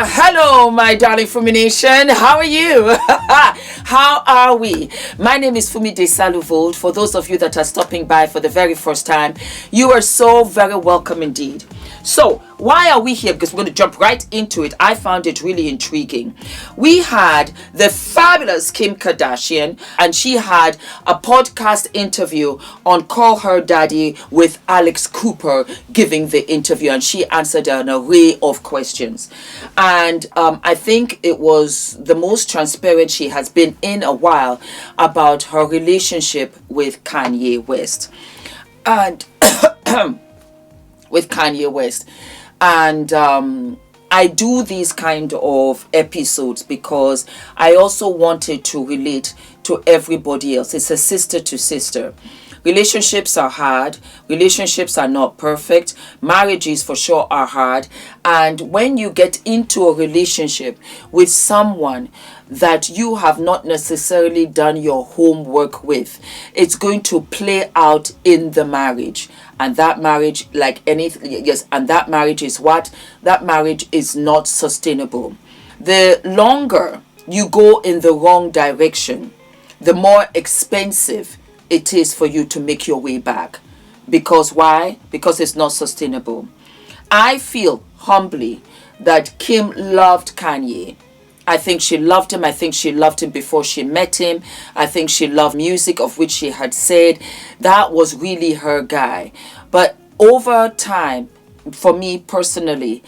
Hello, my darling Fumi Nation. How are you? How are we? My name is Fumidesaluvold. For those of you that are stopping by for the very first time, you are so very welcome indeed. So, why are we here? Because we're going to jump right into it. I found it really intriguing. We had the fabulous Kim Kardashian, and she had a podcast interview on Call Her Daddy with Alex Cooper giving the interview, and she answered an array of questions. And I think it was the most transparent she has been in a while about her relationship with Kanye West. And with Kanye West. And I do these kind of episodes because I also wanted to relate to everybody else. It's a sister to sister. Relationships are hard. Relationships are not perfect. Marriages for sure are hard. And when you get into a relationship with someone that you have not necessarily done your homework with, it's going to play out in the marriage. And that marriage, like anything, yes, and that marriage is what? That marriage is not sustainable. The longer you go in the wrong direction, the more expensive it is for you to make your way back. Because why? Because it's not sustainable. I feel humbly that Kim loved Kanye. I think she loved him. I think she loved him before she met him. I think she loved music, of which she had said that was really her guy. But over time, for me personally,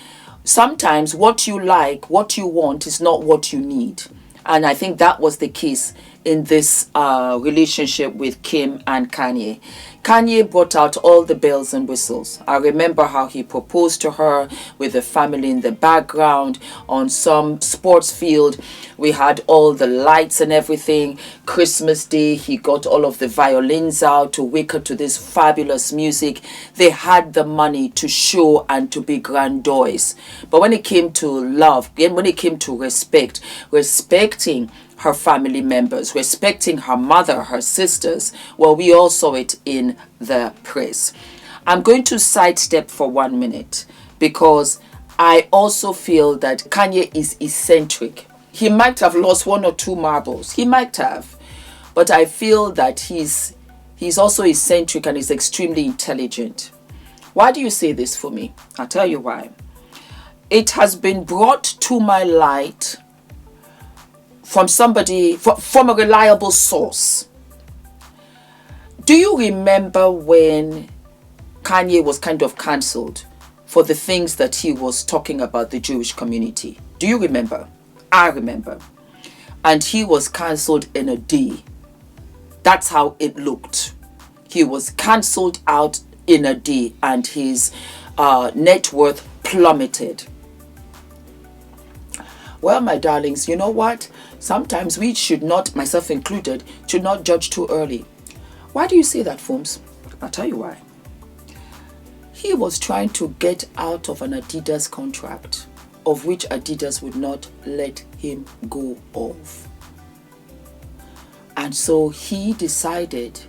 sometimes what you like, what you want is not what you need. And I think that was the case in this relationship with Kim and Kanye. Kanye brought out all the bells and whistles. I remember how he proposed to her with the family in the background on some sports field. We had all the lights and everything. Christmas Day, he got all of the violins out to wake her to this fabulous music. They had the money to show and to be grandiose. But when it came to love, when it came to respecting her family members, respecting her mother, her sisters, well, we all saw it in the press. I'm going to sidestep for 1 minute because I also feel that Kanye is eccentric. He might have lost 1 or 2 marbles. He might have. But I feel that he's also eccentric and is extremely intelligent. Why do you say this for me? I'll tell you why. It has been brought to my light from somebody, from a reliable source. Do you remember when Kanye was kind of cancelled for the things that he was talking about the Jewish community? Do you remember? I remember. And he was cancelled in a day. That's how it looked. He was cancelled out in a day and his net worth plummeted. Well, my darlings, you know what? Sometimes we should not, myself included, should not judge too early. Why do you say that, Fums? I'll tell you why. He was trying to get out of an Adidas contract, of which Adidas would not let him go of. And so he decided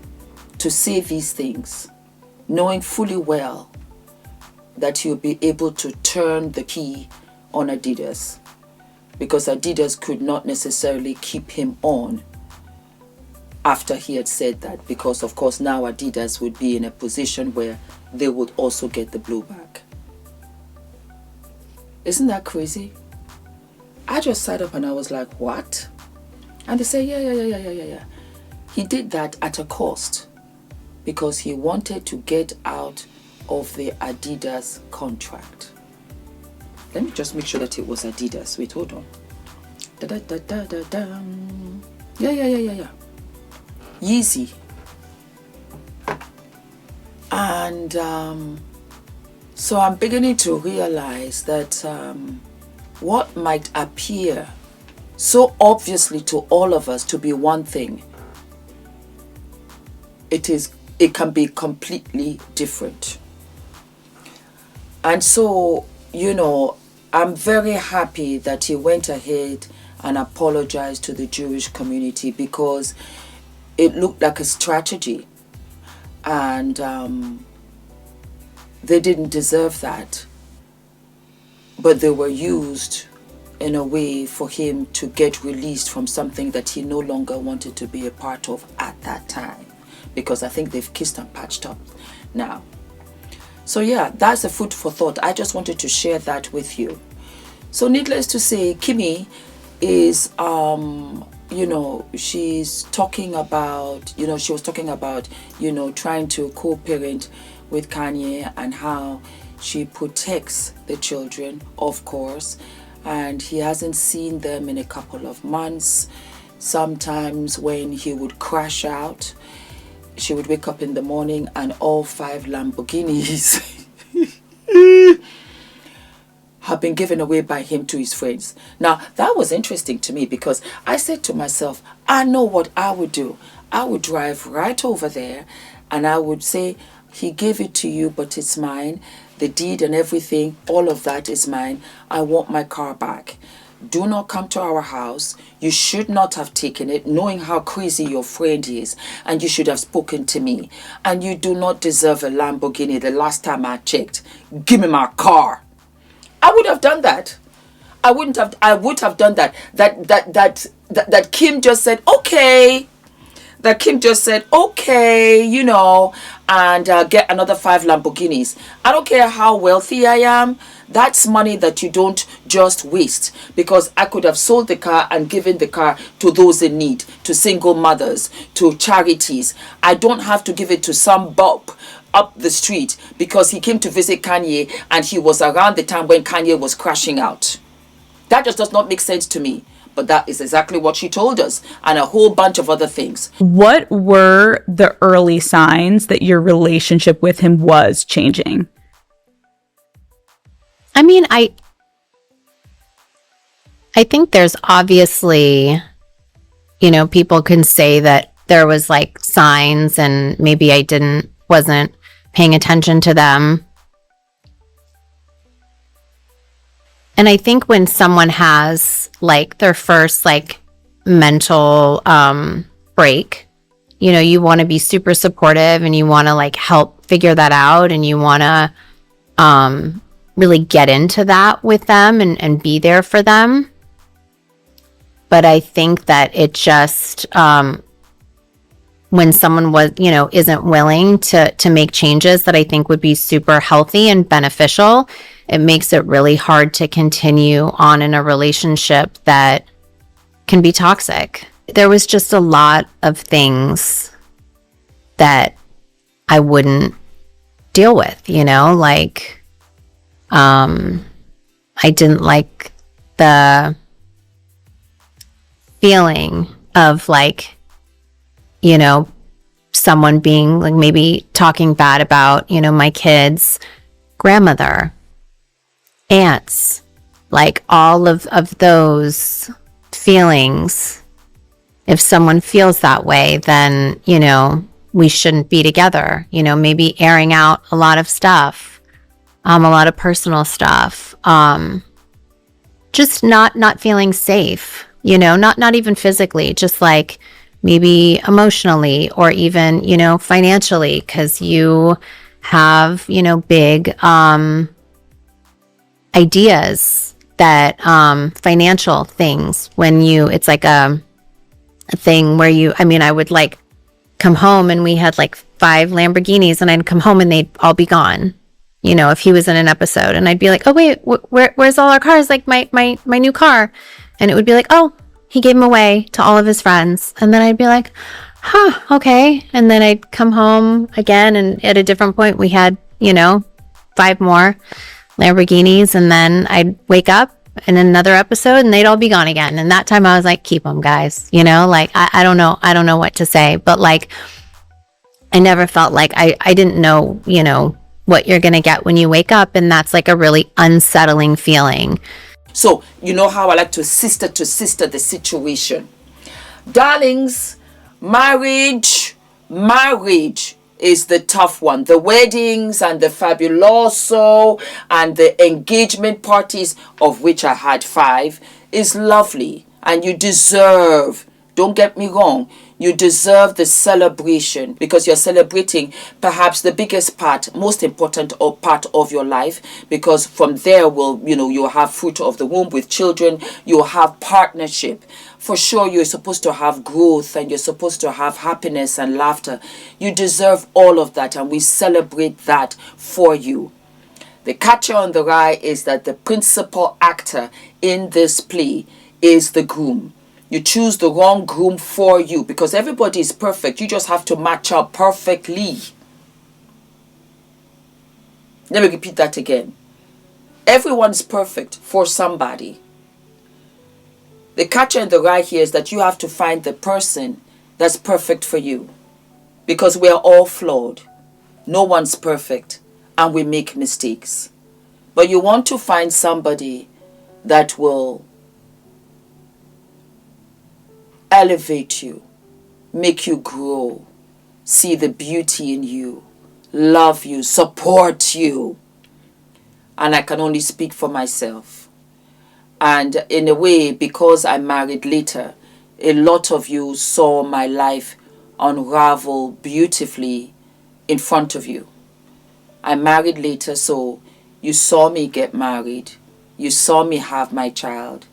to say these things, knowing fully well that he'll be able to turn the key on Adidas, because Adidas could not necessarily keep him on after he had said that, because of course now Adidas would be in a position where they would also get the blowback. Isn't that crazy? I just sat up and I was like, what? And they say, yeah. He did that at a cost because he wanted to get out of the Adidas contract. Let me just make sure that it was Adidas. Wait, hold on. Yeah. Yeezy. And so I'm beginning to realize that what might appear so obviously to all of us to be one thing, it can be completely different. And so, I'm very happy that he went ahead and apologized to the Jewish community, because it looked like a strategy, and they didn't deserve that, but they were used in a way for him to get released from something that he no longer wanted to be a part of at that time, because I think they've kissed and patched up now. So yeah, that's a food for thought. I just wanted to share that with you. So needless to say, Kimmy is she's talking about, she was talking about, trying to co-parent with Kanye, and how she protects the children, of course, and he hasn't seen them in a couple of months. Sometimes when he would crash out, she would wake up in the morning and all 5 Lamborghinis have been given away by him to his friends. Now, that was interesting to me, because I said to myself, I know what I would do. I would drive right over there and I would say, he gave it to you, but it's mine. The deed and everything, all of that is mine. I want my car back. Do not come to our house. You should not have taken it, knowing how crazy your friend is, and you should have spoken to me. And you do not deserve a Lamborghini. The last time I checked, give me my car. I would have done that. I would have done that. That Kim just said, okay. That Kim just said, okay, and get another 5 Lamborghinis. I don't care how wealthy I am. That's money that you don't just waste, because I could have sold the car and given the car to those in need, to single mothers, to charities. I don't have to give it to some bulb up the street because he came to visit Kanye and he was around the time when Kanye was crashing out. That just does not make sense to me. But that is exactly what she told us, and a whole bunch of other things. What were the early signs that your relationship with him was changing? I mean, I think there's obviously, people can say that there was like signs and maybe I wasn't paying attention to them. And I think when someone has like their first like mental break, you want to be super supportive and you want to like help figure that out, and you want to really get into that with them and be there for them. But I think that it just when someone isn't willing to make changes that I think would be super healthy and beneficial, it makes it really hard to continue on in a relationship that can be toxic. There was just a lot of things that I wouldn't deal with, like I didn't like the feeling of like, someone being like maybe talking bad about, my kids' grandmother, aunts, like all of those feelings. If someone feels that way, then, we shouldn't be together, maybe airing out a lot of stuff, a lot of personal stuff, just not feeling safe, not even physically, just like maybe emotionally or even, financially, because you have, big ideas that financial things when it's like a thing where I would like come home and we had like 5 Lamborghinis and I'd come home and they'd all be gone, if he was in an episode, and I'd be like, oh wait, where's all our cars, like my new car? And it would be like, oh, he gave them away to all of his friends. And then I'd be like, huh, okay. And then I'd come home again, and at a different point we had 5 more Lamborghinis, and then I'd wake up in another episode and they'd all be gone again. And that time I was like, keep them, guys, like I don't know what to say, but like I never felt like I didn't know, you know, what you're going to get when you wake up. And that's like a really unsettling feeling. So, you know how I like to sister the situation. Darlings, marriage is the tough one. The weddings and the fabuloso and the engagement parties, of which I had 5, is lovely. And you deserve, don't get me wrong, you deserve the celebration, because you're celebrating perhaps the biggest part, most important part of your life, because from there will, you know, you'll have fruit of the womb with children, you'll have partnership. For sure, you're supposed to have growth and you're supposed to have happiness and laughter. You deserve all of that, and we celebrate that for you. The catcher on the rye is that the principal actor in this play is the groom. You choose the wrong groom for you, because everybody is perfect. You just have to match up perfectly. Let me repeat that again. Everyone's perfect for somebody. The catcher in the rye here is that you have to find the person that's perfect for you, because we're all flawed. No one's perfect and we make mistakes. But you want to find somebody that will elevate you, make you grow, see the beauty in you, love you, support you. And I can only speak for myself. And in a way, because I married later, a lot of you saw my life unravel beautifully in front of you. I married later, so you saw me get married. You saw me have my child.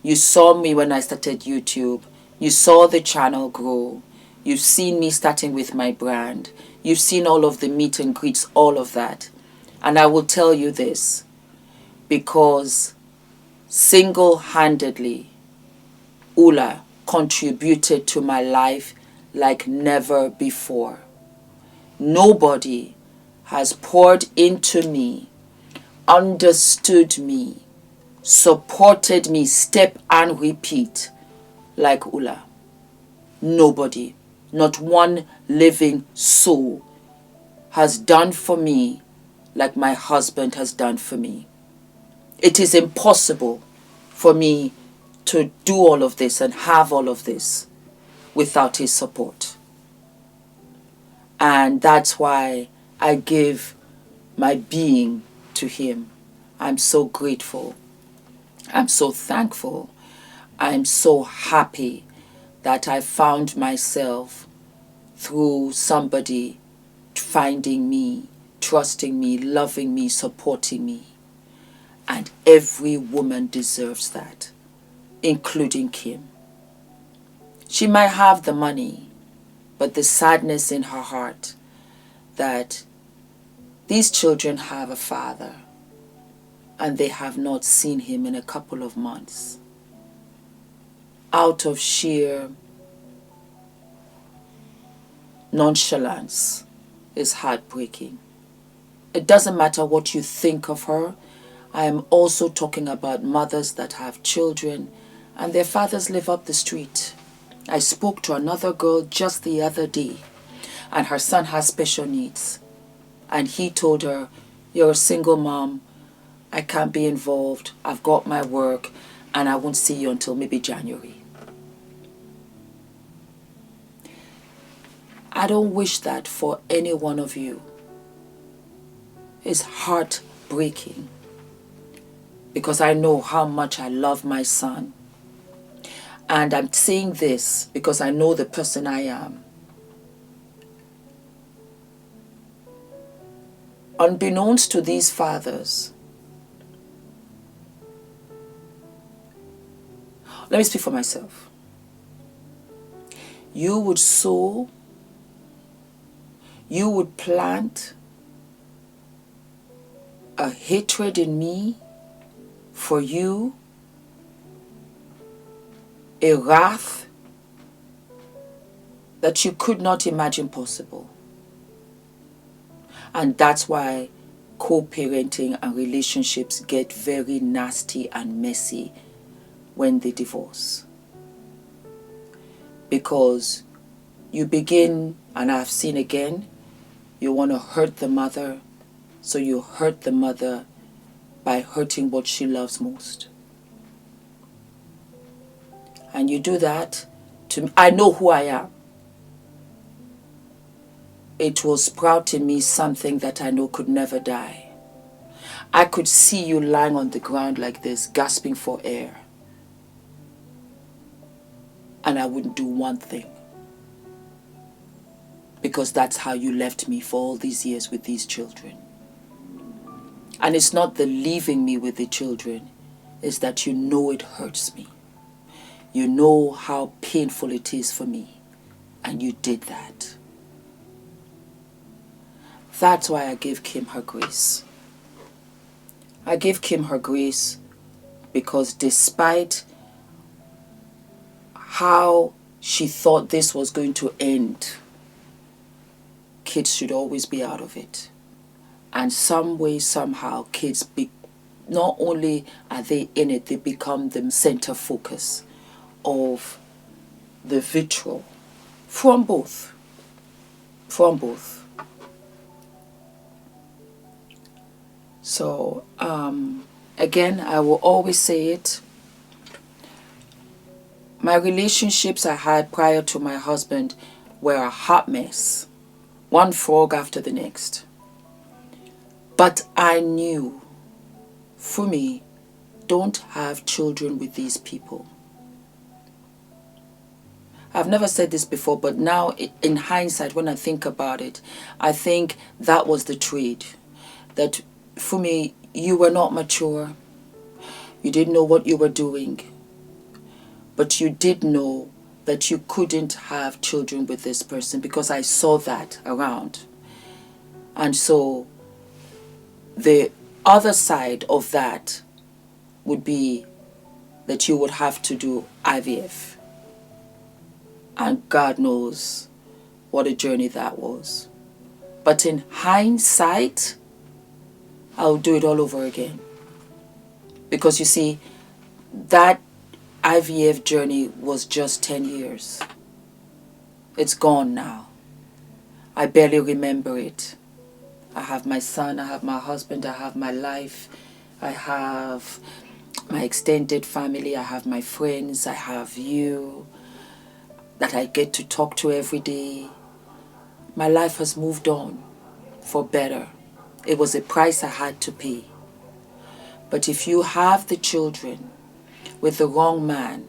You saw me when I started YouTube. You saw the channel grow. You've seen me starting with my brand. You've seen all of the meet and greets, all of that. And I will tell you this, because single-handedly, Ula contributed to my life like never before. Nobody has poured into me, understood me, supported me, step and repeat, like Ula. Nobody, not one living soul, has done for me like my husband has done for me. It is impossible for me to do all of this and have all of this without his support. And that's why I give my being to him. I'm so grateful. I'm so thankful. I'm so happy that I found myself through somebody finding me, trusting me, loving me, supporting me. And every woman deserves that, including Kim. She might have the money, but the sadness in her heart that these children have a father and they have not seen him in a couple of months, out of sheer nonchalance, is heartbreaking. It doesn't matter what you think of her. I am also talking about mothers that have children and their fathers live up the street. I spoke to another girl just the other day, and her son has special needs. And he told her, "You're a single mom. I can't be involved. I've got my work and I won't see you until maybe January." I don't wish that for any one of you. It's heartbreaking, because I know how much I love my son. And I'm saying this because I know the person I am. Unbeknownst to these fathers, let me speak for myself. You would sow, you would plant a hatred in me for you, a wrath that you could not imagine possible. And that's why co-parenting and relationships get very nasty and messy when they divorce. Because you begin, and I've seen again, You want to hurt the mother, so you hurt the mother by hurting what she loves most. And you do that to, I know who I am. It will sprout in me something that I know could never die. I could see you lying on the ground like this, gasping for air. And I wouldn't do one thing. Because that's how you left me for all these years with these children. And it's not the leaving me with the children, it's that you know it hurts me. You know how painful it is for me. And you did that. That's why I give Kim her grace. I give Kim her grace because despite how she thought this was going to end, kids should always be out of it. And some way, somehow, kids, not only are they in it, they become the center focus of the vitriol from both. From both. So, again, I will always say it. My relationships I had prior to my husband were a hot mess. One frog after the next. But I knew, Fumi, don't have children with these people. I've never said this before, but now in hindsight, when I think about it, I think that was the trade. That Fumi, you were not mature. You didn't know what you were doing. But you did know that you couldn't have children with this person because I saw that around. And so the other side of that would be that you would have to do IVF. And God knows what a journey that was. But in hindsight, I'll do it all over again. Because you see, that IVF journey was just 10 years. It's gone now. I barely remember it. I have my son, I have my husband, I have my life, I have my extended family, I have my friends, I have you that I get to talk to every day. My life has moved on for better. It was a price I had to pay. But if you have the children with the wrong man,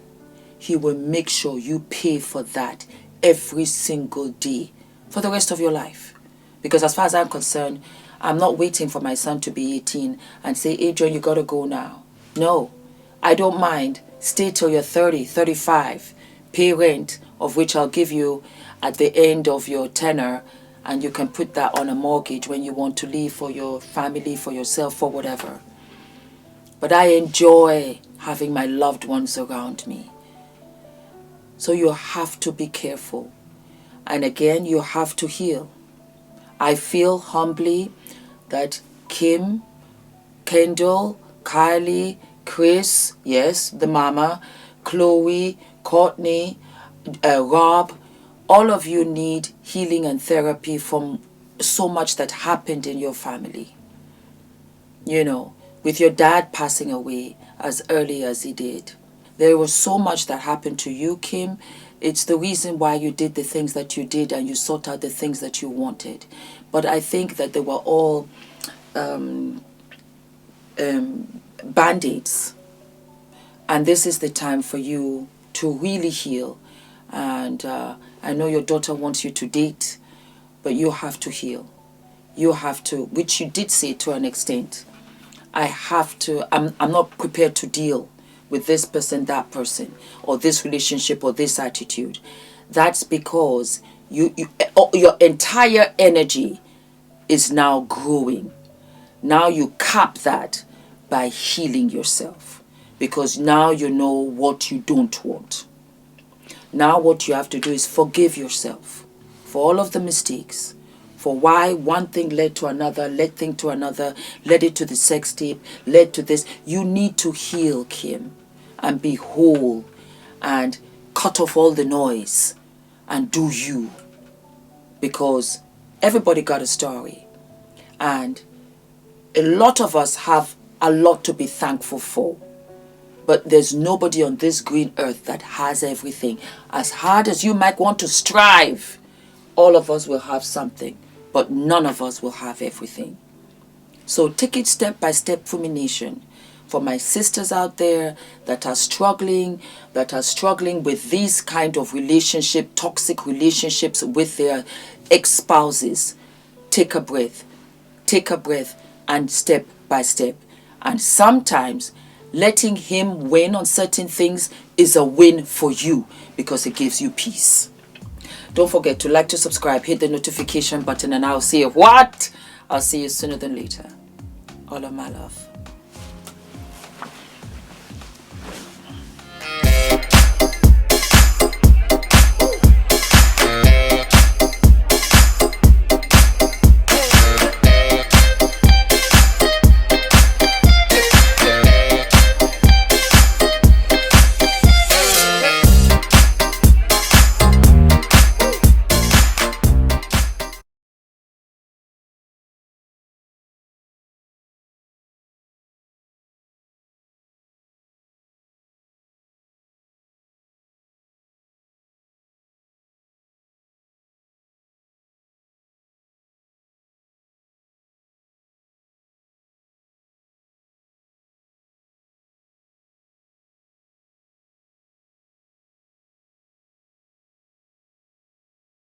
he will make sure you pay for that every single day for the rest of your life. Because as far as I'm concerned, I'm not waiting for my son to be 18 and say, Adrian, you gotta go now. No, I don't mind. Stay till you're 30, 35. Pay rent, of which I'll give you at the end of your tenure, and you can put that on a mortgage when you want to leave for your family, for yourself, for whatever. But I enjoy having my loved ones around me. So you have to be careful. And again, you have to heal. I feel humbly that Kim, Kendall, Kylie, Chris, yes, the mama, Chloe, Courtney, Rob, all of you need healing and therapy from so much that happened in your family. You know, with your dad passing away as early as he did. There was so much that happened to you, Kim. It's the reason why you did the things that you did and you sought out the things that you wanted. But I think that they were all band-aids. And this is the time for you to really heal. And I know your daughter wants you to date, but you have to heal. You have to, which you did say to an extent. I'm not prepared to deal with this person, that person, or this relationship, or this attitude. That's because your entire energy is now growing. Now you cap that by healing yourself, because now you know what you don't want. Now what you have to do is forgive yourself for all of the mistakes, for why one thing led to another, led thing to another, led it to the sex tape, led to this. You need to heal, Kim, and be whole and cut off all the noise and do you. Because Everybody got a story. And a lot of us have a lot to be thankful for. But there's nobody on this green earth that has everything. As hard as you might want to strive, all of us will have something, but none of us will have everything. So take it step by step, Fumi Nation. For my sisters out there that are struggling with these kind of toxic relationships with their ex-spouses, take a breath, and step by step. And sometimes letting him win on certain things is a win for you because it gives you peace. Don't forget to like, to subscribe, hit the notification button, and I'll see you. I'll see you sooner than later. All of my love.